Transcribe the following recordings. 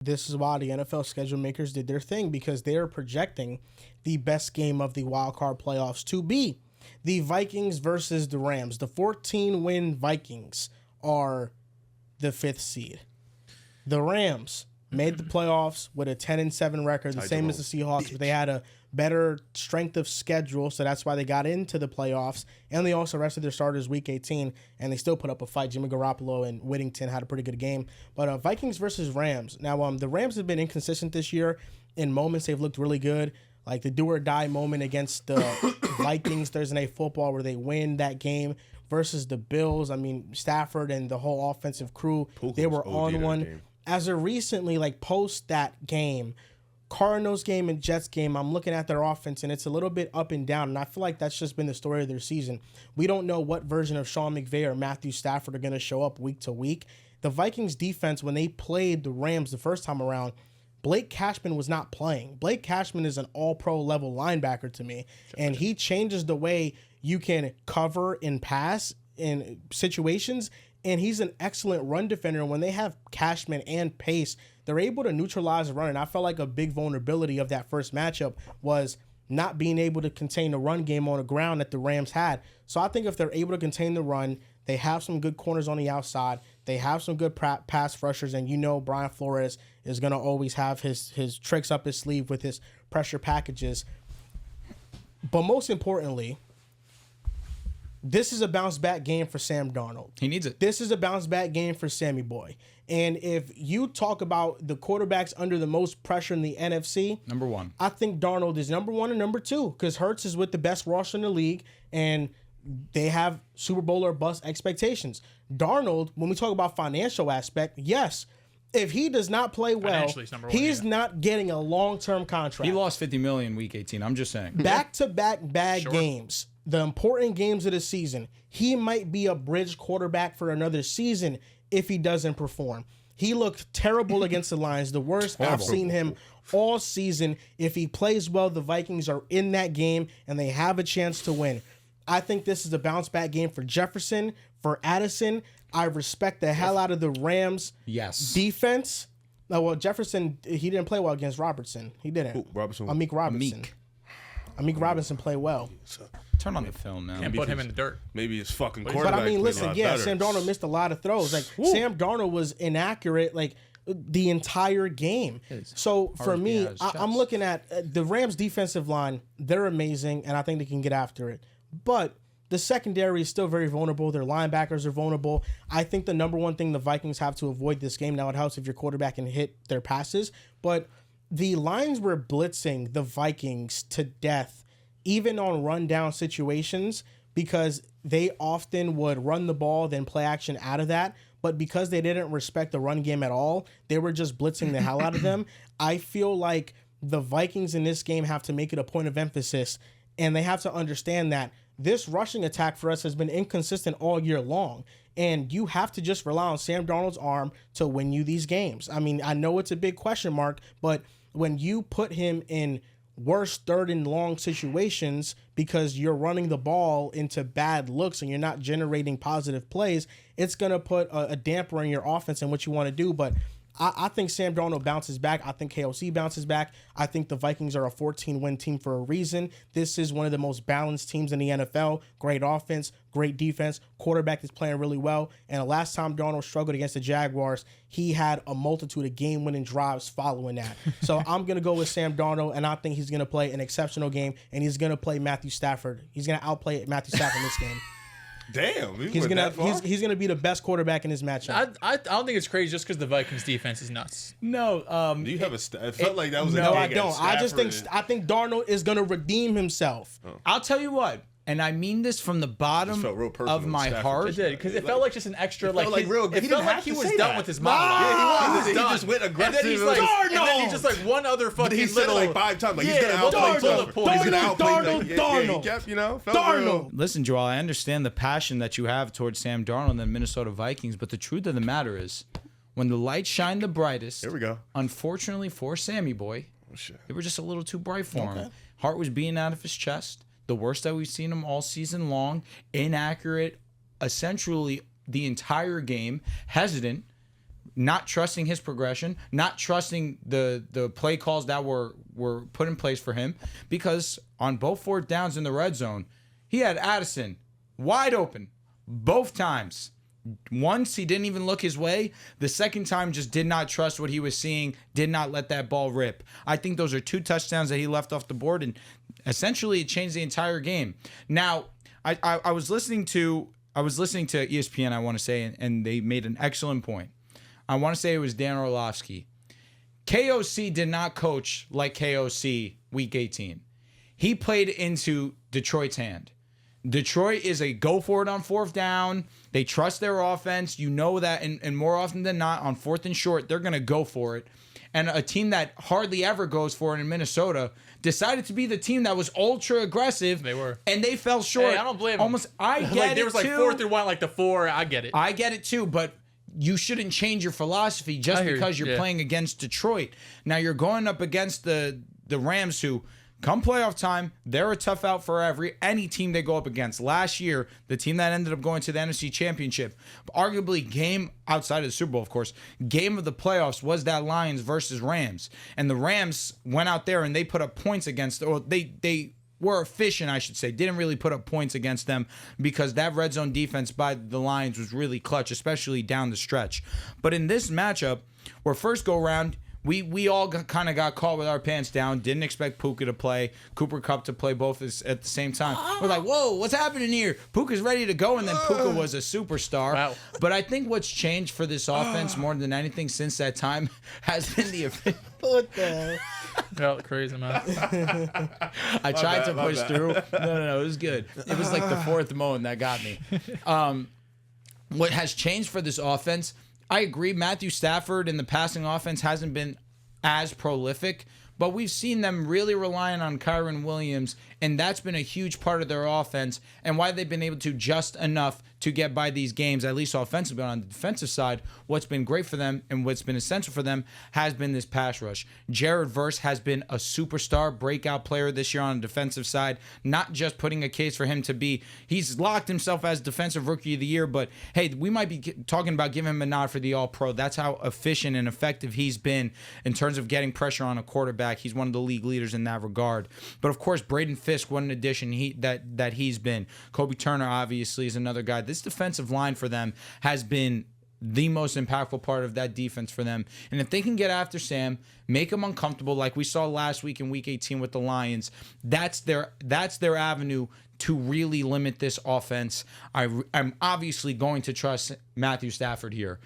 This is why the NFL schedule makers did their thing, because they are projecting the best game of the wild card playoffs to be the Vikings versus the Rams. The 14-win Vikings are the 5th seed. The Rams made the playoffs with a 10-7 record, the same as the Seahawks, but they had a better strength of schedule, so that's why they got into the playoffs. And they also rested their starters week 18, and they still put up a fight. Jimmy Garoppolo and Whittington had a pretty good game. But Vikings versus Rams. Now, the Rams have been inconsistent this year. In moments, they've looked really good. Like the do-or-die moment against the Vikings Thursday Night Football where they win that game versus the Bills. I mean, Stafford and the whole offensive crew, they were on one. As of recently, like post that game, Cardinals game and Jets game, I'm looking at their offense, and it's a little bit up and down, and I feel like that's just been the story of their season. We don't know what version of Sean McVay or Matthew Stafford are going to show up week to week. The Vikings defense, when they played the Rams the first time around, Blake Cashman was not playing. Blake Cashman is an all-pro level linebacker to me, and he changes the way you can cover and pass in situations, and he's an excellent run defender. And when they have Cashman and pace, they're able to neutralize the run. And I felt like a big vulnerability of that first matchup was not being able to contain the run game on the ground that the Rams had. So I think if they're able to contain the run, they have some good corners on the outside, they have some good pass rushers, and you know Brian Flores is going to always have his tricks up his sleeve with his pressure packages. But most importantly, this is a bounce-back game for Sam Darnold. He needs it. This is a bounce-back game for Sammy Boy. And if you talk about the quarterbacks under the most pressure in the NFC, number one, I think Darnold is number one and number two, because Hurts is with the best roster in the league, and they have Super Bowl or bust expectations. Darnold, when we talk about financial aspect, yes, if he does not play well, he's not getting a long-term contract. He lost $50 million week 18. I'm just saying. Back-to-back bad games. The important games of the season, he might be a bridge quarterback for another season if he doesn't perform. He looked terrible against the Lions, the worst I've seen him all season. If he plays well, the Vikings are in that game, and they have a chance to win. I think this is a bounce-back game for Jefferson, for Addison. I respect the hell out of the Rams' defense. No, well, Jefferson, he didn't play well against Robertson. He didn't. Amik Robinson. Amik Robinson played well. Turn on the film now. Can't put him in the dirt. Maybe his fucking quarterback. But I mean, listen, Sam Darnold missed a lot of throws. Like Sam Darnold was inaccurate, like the entire game. So for me, I'm looking at the Rams' defensive line. They're amazing, and I think they can get after it. But the secondary is still very vulnerable. Their linebackers are vulnerable. I think the number one thing the Vikings have to avoid this game, now it helps if your quarterback can hit their passes, but the Lions were blitzing the Vikings to death, even on rundown situations, because they often would run the ball, then play action out of that. But because they didn't respect the run game at all, they were just blitzing the hell out of them. I feel like the Vikings in this game have to make it a point of emphasis, and they have to understand that this rushing attack for us has been inconsistent all year long. And you have to just rely on Sam Darnold's arm to win you these games. I mean, I know it's a big question mark, but when you put him in worse third and long situations because you're running the ball into bad looks and you're not generating positive plays, it's going to put a damper on your offense and what you want to do. But I think Sam Darnold bounces back. I think KOC bounces back. I think the Vikings are a 14-win team for a reason. This is one of the most balanced teams in the NFL. Great offense, great defense. Quarterback is playing really well. And the last time Darnold struggled against the Jaguars, he had a multitude of game-winning drives following that. So I'm going to go with Sam Darnold, and I think he's going to play an exceptional game, and he's going to play Matthew Stafford. He's going to outplay Matthew Stafford in this game. Damn, he's gonna be the best quarterback in this matchup. I don't think it's crazy just because the Vikings defense is nuts. No, do you have a? It felt like that was. No, I don't. I think Darnold is gonna redeem himself. Oh. I'll tell you what, and I mean this from the bottom of my heart. It did, because it felt like just an extra, like, it felt like he was done with his monologue. Yeah, he was. He just went aggressive. And then he's like, and he's like one other fucking he said little, it like 5 times. Like, he's gonna outplay He's gonna outplay Darnold. He kept, Darnold. Listen, Joel, I understand the passion that you have towards Sam Darnold and the Minnesota Vikings, but the truth of the matter is, when the lights shine the brightest, here we go. Unfortunately for Sammy Boy, they were just a little too bright for him. Heart was beating out of his chest. The worst that we've seen him all season long. Inaccurate, essentially the entire game. Hesitant. not trusting his progression, not trusting the play calls that were put in place for him, because on both fourth downs in the red zone, he had Addison wide open both times. Once he didn't even look his way. The second time just did not trust what he was seeing, did not let that ball rip. I think those are 2 touchdowns that he left off the board, and essentially it changed the entire game. Now, I was listening to ESPN, I want to say, and they made an excellent point. I want to say it was Dan Orlovsky. KOC did not coach like KOC week 18. He played into Detroit's hand. Detroit is a go for it on fourth down. They trust their offense. You know that, and more often than not, on fourth and short, they're going to go for it. And a team that hardly ever goes for it in Minnesota decided to be the team that was ultra aggressive. They were. And they fell short. Hey, I don't blame them. Almost, I get like, it, there was like too. 4th and 1, like the 4. I get it. I get it, too, but you shouldn't change your philosophy just because you're playing against Detroit. Now, you're going up against the Rams, who, come playoff time, they're a tough out for any team they go up against. Last year, the team that ended up going to the NFC Championship, arguably game outside of the Super Bowl, of course, game of the playoffs was that Lions versus Rams. And the Rams went out there and they put up points against, or they were efficient, I should say. Didn't really put up points against them because that red zone defense by the Lions was really clutch, especially down the stretch. But in this matchup, where first go round, we all kind of got caught with our pants down. Didn't expect Puka to play, Cooper Kupp to play both at the same time. We're like, whoa, what's happening here? Puka's ready to go, and then Puka was a superstar. Wow. But I think what's changed for this offense more than anything since that time has been the What the hell? Felt crazy, man. I tried to push through. No, it was good. It was like the fourth moan that got me. What has changed for this offense, I agree, Matthew Stafford in the passing offense hasn't been as prolific, but we've seen them really relying on Kyron Williams, and that's been a huge part of their offense and why they've been able to just enough to get by these games, at least offensively. On the defensive side, what's been great for them and what's been essential for them has been this pass rush. Jared Verse has been a superstar breakout player this year on the defensive side, not just putting a case for him to be, he's locked himself as defensive rookie of the year, but hey, we might be talking about giving him a nod for the all-pro. That's how efficient and effective he's been in terms of getting pressure on a quarterback. He's one of the league leaders in that regard. But of course, Braden Fisk, what an addition that he's been. Kobe Turner obviously is another guy. This defensive line for them has been the most impactful part of that defense for them. And if they can get after Sam, make him uncomfortable like we saw last week in Week 18 with the Lions, that's their avenue to really limit this offense. I'm obviously going to trust Matthew Stafford here.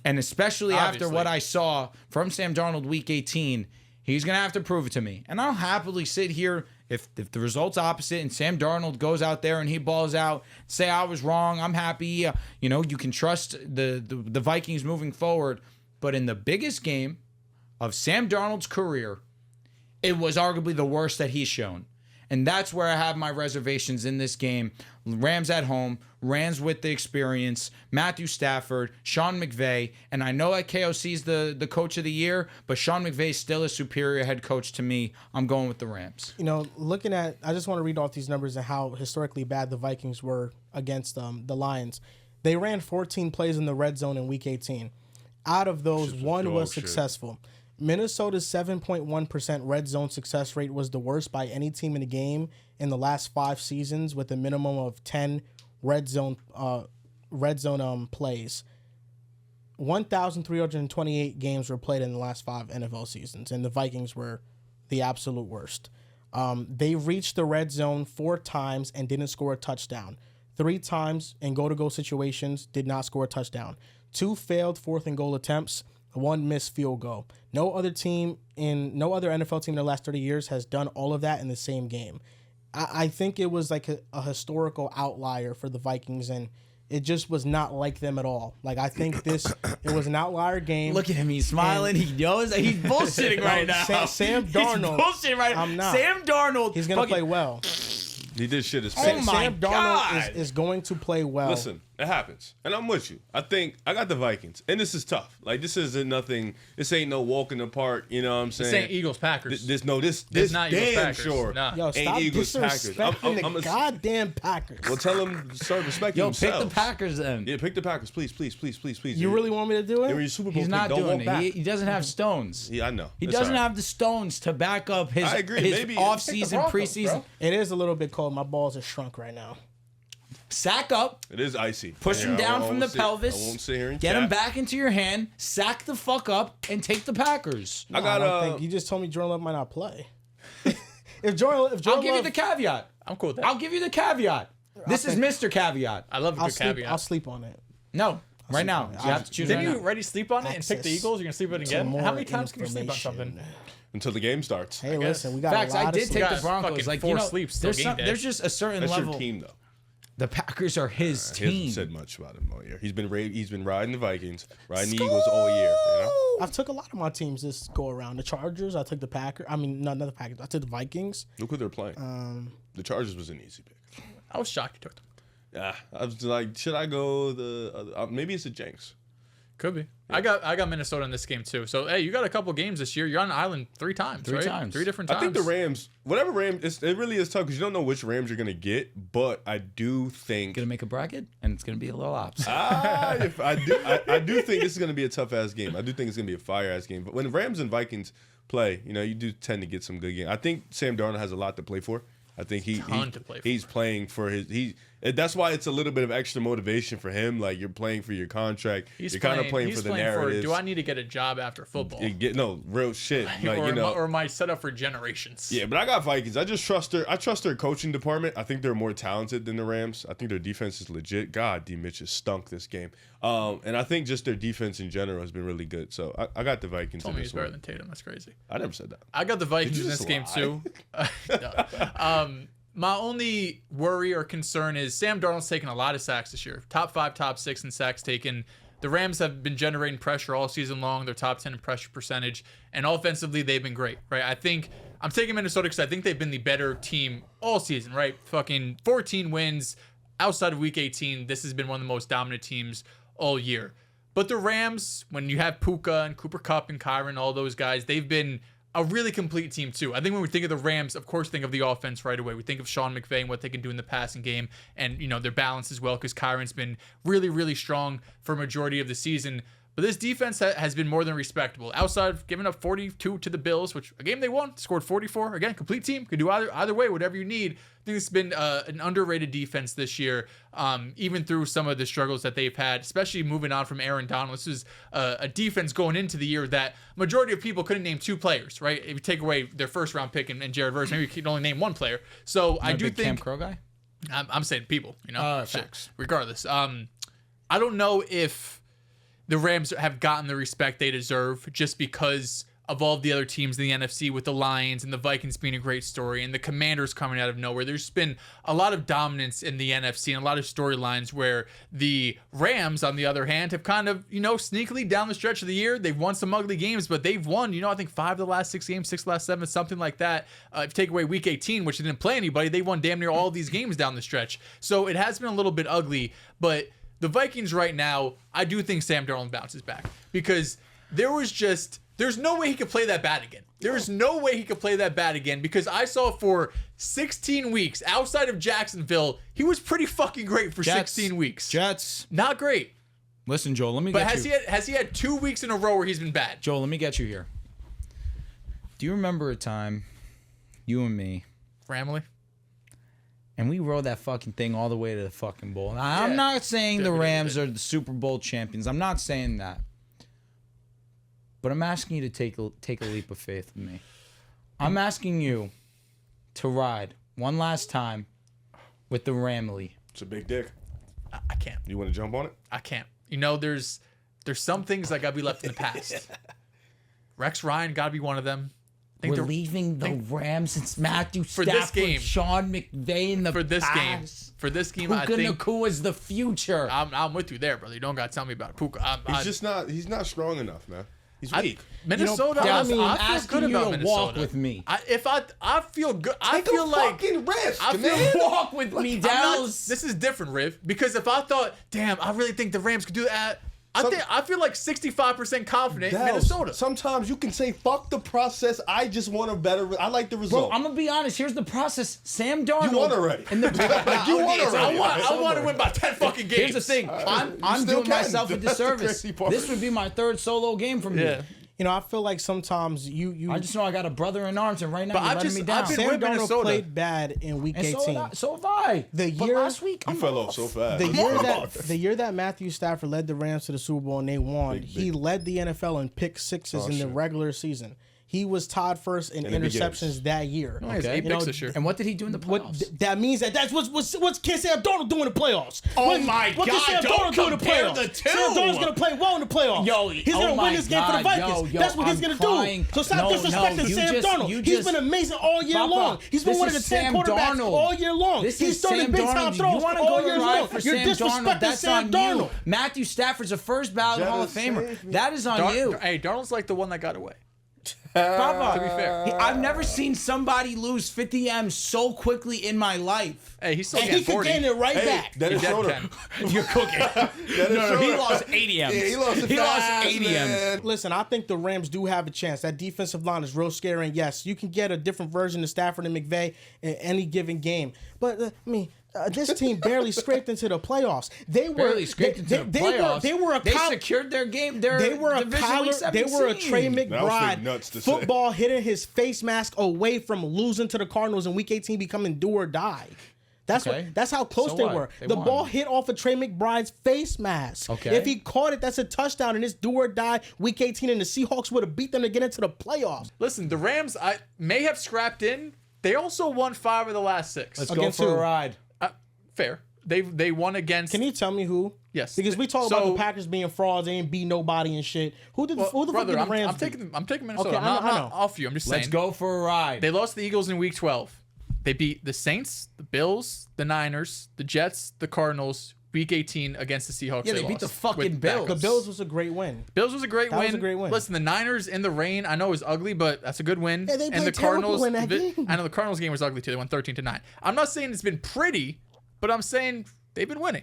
And especially after what I saw from Sam Darnold Week 18, he's going to have to prove it to me. And I'll happily sit here if the result's opposite and Sam Darnold goes out there and he balls out, say I was wrong, I'm happy. You can trust the Vikings moving forward. But in the biggest game of Sam Darnold's career, it was arguably the worst that he's shown. And that's where I have my reservations in this game. Rams at home, Rams with the experience, Matthew Stafford, Sean McVay. And I know that KOC's the coach of the year, but Sean McVay's still a superior head coach to me. I'm going with the Rams. Looking at, I just want to read off these numbers and how historically bad the Vikings were against the Lions. They ran 14 plays in the red zone in Week 18. Out of those, one was successful. Minnesota's 7.1% red zone success rate was the worst by any team in the game in the last 5 seasons, with a minimum of 10 red zone plays. 1,328 games were played in the last 5 NFL seasons, and the Vikings were the absolute worst. They reached the red zone 4 times and didn't score a touchdown. 3 times in go-to-go situations, did not score a touchdown. 2 failed 4th and goal attempts. 1 missed field goal. No other NFL team in the last 30 years has done all of that in the same game. I think it was like a historical outlier for the Vikings, and it just was not like them at all. Like, I think it was an outlier game. Look at him. He's smiling. He knows that he's bullshitting right now. Sam Darnold. He's bullshitting right now. I'm not. Sam Darnold. He's going to play well. He did shit his Oh my Sam God. Darnold is going to play well. Listen, It happens. And I'm with you. I think I got the Vikings. And this is tough. Like, this isn't nothing. This ain't no walk in the park. You know what I'm saying? This ain't Eagles Packers. This not damn Eagles Packers. sure. Nah. Yo, stop ain't Eagles Packers. disrespecting the goddamn Packers. Well, tell them to start respecting Yo, themselves. pick the Packers then. Yeah, pick the Packers, please. You really want me to do You're it? your Super Bowl He's pick. not Don't doing walk it. back. He doesn't have stones. Yeah, I know. He It's doesn't all right. have the stones to back up his, I agree. his Maybe- off-season, Broncos, preseason. bro. It is a little bit cold. My balls are shrunk right now. Sack up, It is icy. push him Yeah, down I from the won't pelvis, I won't sit here and get him cap. back into your hand, sack the fuck up, and take the Packers. I got don't think you just told me Jordan Love might not play. if Jordan I'll give you Love, the caveat. I'm cool with that. I'll give you the caveat. This is Mr. Caveat. I love a I'll good sleep. caveat. I'll sleep on it. No, right sleep now. on it. You have to choose Didn't right you now. already sleep on it and pick the Access Eagles? You're gonna sleep on it to again? more How many times can you sleep on information. something? Until the game starts. Hey, guess. listen, we got Facts, a lot I of did sleep. take the Guys, Broncos. fucking Like, four you know, sleeps till game day. there's just a certain That's level. your team, though. The Packers are his He hasn't team. said much about him all year. He's been riding the Vikings, riding the Eagles all year. You know? I've took a lot of my teams this go around. The Chargers. I took the Packers. I mean, not the Packers. I took the Vikings. Look who they're playing. The Chargers was an easy pick. I was shocked you took them. Yeah, I was like, should I go the other? Maybe it's the Jenks. Could be. I got Minnesota in this game too. So hey, you got a couple games this year. You're on the island 3 times, Three right? times. 3 different times. I think the Rams, whatever Rams, it really is tough because you don't know which Rams you're gonna get. But I do think Gonna make a bracket, and it's gonna be a little ops. I do think this is gonna be a tough ass game. I do think it's gonna be a fire ass game. But when Rams and Vikings play, you know, you do tend to get some good games. I think Sam Darnold has a lot to play for. I think Ton to play for. he's playing for that's why it's a little bit of extra motivation for him. Like you're playing for your contract. You're kind of playing for the narrative. do I need to get a job after football? No real shit. Like, or, you know, or am I set up for generations? yeah, but I got Vikings. I trust their coaching department. I think they're more talented than the Rams. I think their defense is legit. God, D. Mitch has stunk this game. And I think just their defense in general has been really good. So I got the Vikings. Told in me this he's better one. than Tatum. That's crazy. I never said that. I got the Vikings you in this just game lie? too. No. My only worry or concern is Sam Darnold's taken a lot of sacks this year. Top 5, top 6 in sacks taken. The Rams have been generating pressure all season long. They're top 10 in pressure percentage. And offensively, they've been great, right? I think I'm taking Minnesota because I think they've been the better team all season, right? Fucking 14 wins outside of week 18. This has been one of the most dominant teams all year. But the Rams, when you have Puka and Cooper Kupp and Kyron, all those guys, they've been a really complete team too. I think when we think of the Rams, of course, think of the offense right away. We think of Sean McVay and what they can do in the passing game, and you know their balance as well because Kyron's been really, really strong for a majority of the season. But this defense has been more than respectable. Outside of giving up 42 to the Bills, which a game they won, scored 44. Again, complete team. Could do either way, whatever you need. I think it's been an underrated defense this year, even through some of the struggles that they've had, especially moving on from Aaron Donald. This is a defense going into the year that majority of people couldn't name 2 players, right? If you take away their first-round pick and Jared Verse, maybe you can only name 1 player. So I do big think... Cam Crow guy? I'm saying people, you know? Facts. Regardless. I don't know if the Rams have gotten the respect they deserve just because of all the other teams in the NFC with the Lions and the Vikings being a great story and the Commanders coming out of nowhere. There's been a lot of dominance in the NFC and a lot of storylines where the Rams, on the other hand, have kind of, you know, sneakily down the stretch of the year. They've won some ugly games, but they've won, you know, I think 5 of the last 6 games, 6 of the last 7, something like that. If you take away week 18, which they didn't play anybody, they won damn near all of these games down the stretch. So it has been a little bit ugly, but the Vikings right now, I do think Sam Darnold bounces back because there's no way he could play that bad again. There's no way he could play that bad again because I saw for 16 weeks outside of Jacksonville, he was pretty fucking great for 16 weeks. Jets. Not great. Listen, Joel, let me But get you. has he had 2 weeks in a row where he's been bad? Joel, let me get you here. Do you remember a time, you and me, Family? and we rode that fucking thing all the way to the fucking bowl? Now, I'm Yeah. not saying the Yeah, we Rams did. are the Super Bowl champions. I'm not saying that. But I'm asking you to take a leap of faith with me. I'm asking you to ride one last time with the Ramley. It's a big dick. I can't. You want to jump on it? I can't. You know, there's some things that gotta be left in the past. Rex Ryan gotta be one of them. We're leaving the Rams. It's Matthew Stafford, this game. Sean McVay in the For this game. past. For this game, I Puka think Nakua's the future. I'm with you there, brother. You don't gotta tell me about Puka. He's not strong enough, man. He's weak. Minnesota. Dallas, I I'm feel asking good you about to Minnesota. walk with me. I feel good. I Take feel a like fucking risk, I man. feel Walk with me, I'm not- Dallas. this is different, Riv. Because if I thought, damn, I really think the Rams could do that. I feel like 65% confident in Dallas, Minnesota. sometimes you can say, fuck the process. I just want a better. I like the Bro, result. I'm gonna be honest. Here's the process. Sam Darnold. You won already. In the Like, you won already. I want to win by 10 fucking games. Here's the thing. I'm still doing can. myself a That's the disservice. crazy part. This would be my third solo game from Yeah. you. You know, I feel like sometimes you I just know I got a brother in arms, and right now But you're I've letting just- me down. I've been Sam with Darnold Minnesota. played bad in Week and 18. so have I. The But year- last week, You I'm fell off off. so fast. The year that Matthew Stafford led the Rams to the Super Bowl and they won, he led the NFL in pick sixes in the regular season. He was tied first in the interceptions beginnings. that year. He has 8 You know, picks this year. And what did he do in the What playoffs? that means that's what's can Sam Darnold do in the playoffs? Oh my what can God, Sam don't Darnold do in the compare playoffs? the two. Sam Darnold's gonna play well in the playoffs. Yo, he's oh gonna my win this game for the God, Vikings. yo, That's what I'm he's gonna crying. do. So stop No, disrespecting you Sam just- Darnold. you He's just- been amazing all year Papa, long. He's been this one of is the 10 Sam quarterbacks Darnold. all year long. This He's is throwing Sam big time Darnold. throws You want to all go year to long. ride for You're Sam Darnold? disrespecting That's Sam on Darnold. you. Matthew Stafford's a first ballot Hall of Famer. save me. That is on you. Hey, Darnold's like the one that got away. Papa, To be fair. I've never seen somebody lose 50 M's so quickly in my life. Hey, he's still And getting he could 40. gain it right back. That is He Schroeder. can. You're cooking. No, he lost 80 M's. Yeah, he lost it He lost fast, 80 M's. man. Listen, I think the Rams do have a chance. That defensive line is real scary. And yes, you can get a different version of Stafford and McVay in any given game. But this team barely scraped into the playoffs. They were Barely scraped into the playoffs. They secured their game. They were a Trey That was McBride nuts to say. football hitting his face mask away from losing to the Cardinals in Week 18, becoming do or die. Okay. That's how close So they what? were. They the won. ball hit off of Trey McBride's face mask. Okay. If he caught it, that's a touchdown, and it's do or die Week 18, and the Seahawks would have beat them to get into the playoffs. Listen, the Rams I may have scrapped in. They also won 5 of the last 6. Let's go Against for who? a ride. Fair. They won against. Can you tell me who? Yes. Because we talk So- about the Packers being frauds, they ain't beat nobody and shit. Who the fuck brother, did the I'm Rams beat? I'm taking Minnesota. Okay, I'm not, I know. I'm not off you. I'm just saying. Let's go for a ride. They lost the Eagles in Week 12. They beat the Saints, the Bills, the Niners, the Jets, the Cardinals. Week 18 against the Seahawks. Yeah, they beat lost the fucking with Bills. The backups. Bills was a great win. Bills was a great That win. was a great win. Listen, the Niners in the rain, I know it was ugly, but that's a good win. Yeah, they and played the terrible Cardinals, in that game. I know the Cardinals game was ugly too. They won 13-9. I'm not saying it's been pretty, but I'm saying they've been winning.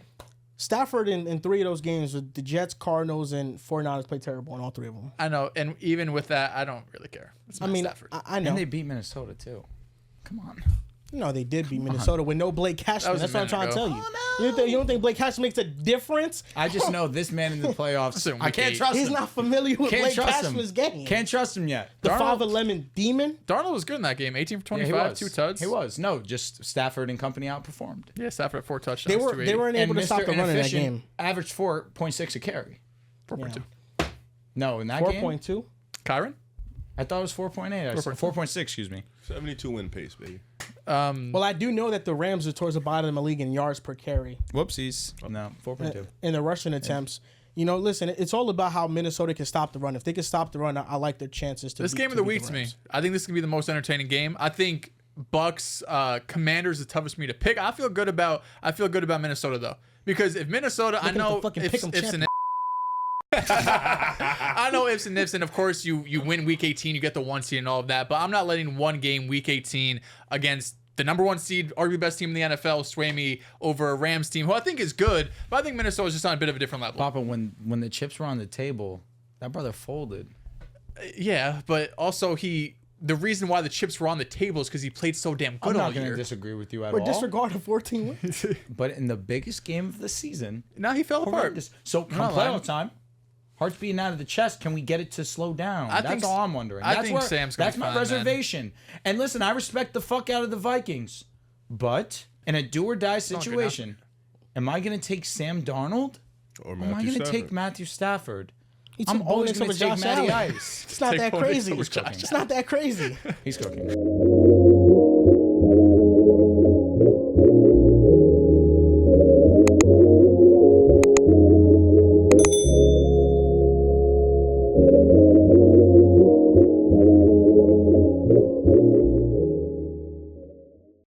Stafford in 3 of those games, the Jets, Cardinals, and 49ers played terrible in all 3 of them. I know, and even with that, I don't really care. It's I Matt mean, Stafford. I know. And they beat Minnesota, too. Come on. No, they did beat Minnesota with no Blake Cashman. was a That's what I'm trying minute to ago. tell you. Oh, You don't think Blake Cashman makes a difference? I just know this man in the playoffs. Listen, I week can't 8. trust He's him. not familiar with Can't Blake trust him. Cashman's game. Can't trust him yet. The Darnold- 5'11" demon. Darnold was good in that game. 18 for Yeah, 25, 2 tuds. He was. No, just Stafford and company outperformed. Yeah, Stafford had 4 touchdowns. They 280. weren't able to stop the run in that Inefficient game. averaged 4.6 a carry. 4.2. No, in that game? 4.2. Kyron? I thought it was 4.8. 4.6, excuse me. 72 win pace, baby. Well, I do know that the Rams are towards the bottom of the league in yards per carry. Whoopsies. No, 4.2. In the rushing attempts. You know, listen, it's all about how Minnesota can stop the run. If they can stop the run, I like their chances to This game of the week to me. I think this could be the most entertaining game. I think Bucks Commanders is the toughest for me to pick. I feel good about Minnesota though. Because if Minnesota, I Looking at know the fucking ifs pick 'em and champion. I know ifs and ifs, and of course you win week 18, you get the 1 seed and all of that, but I'm not letting one game week 18 against the number 1 seed, arguably best team in the NFL, sway me over a Rams team who I think is good, but I think Minnesota's just on a bit of a different level. Papa, when the chips were on the table, that brother folded. Yeah, but also the reason why the chips were on the table is because he played so damn I'm good all not going to year. disagree with you at Or all. disregard a 14 wins. But in the biggest game of the season, Now he fell apart. horrendous. So come not lying. playoff time, hearts beating out of the chest. Can we get it to slow down? I That's think- all I'm wondering. I That's think Sam's gonna That's be my fine, man. reservation. And listen, I respect the fuck out of the Vikings, but in a do or die you're situation, am I going to take Sam Darnold? Or Or am I Matthew going to take Stafford. Matthew Stafford? He I'm took always bonus going over to take Josh Matty Allen. Ice. It's not Take that bonus crazy. over Josh It's not that crazy. He's cooking.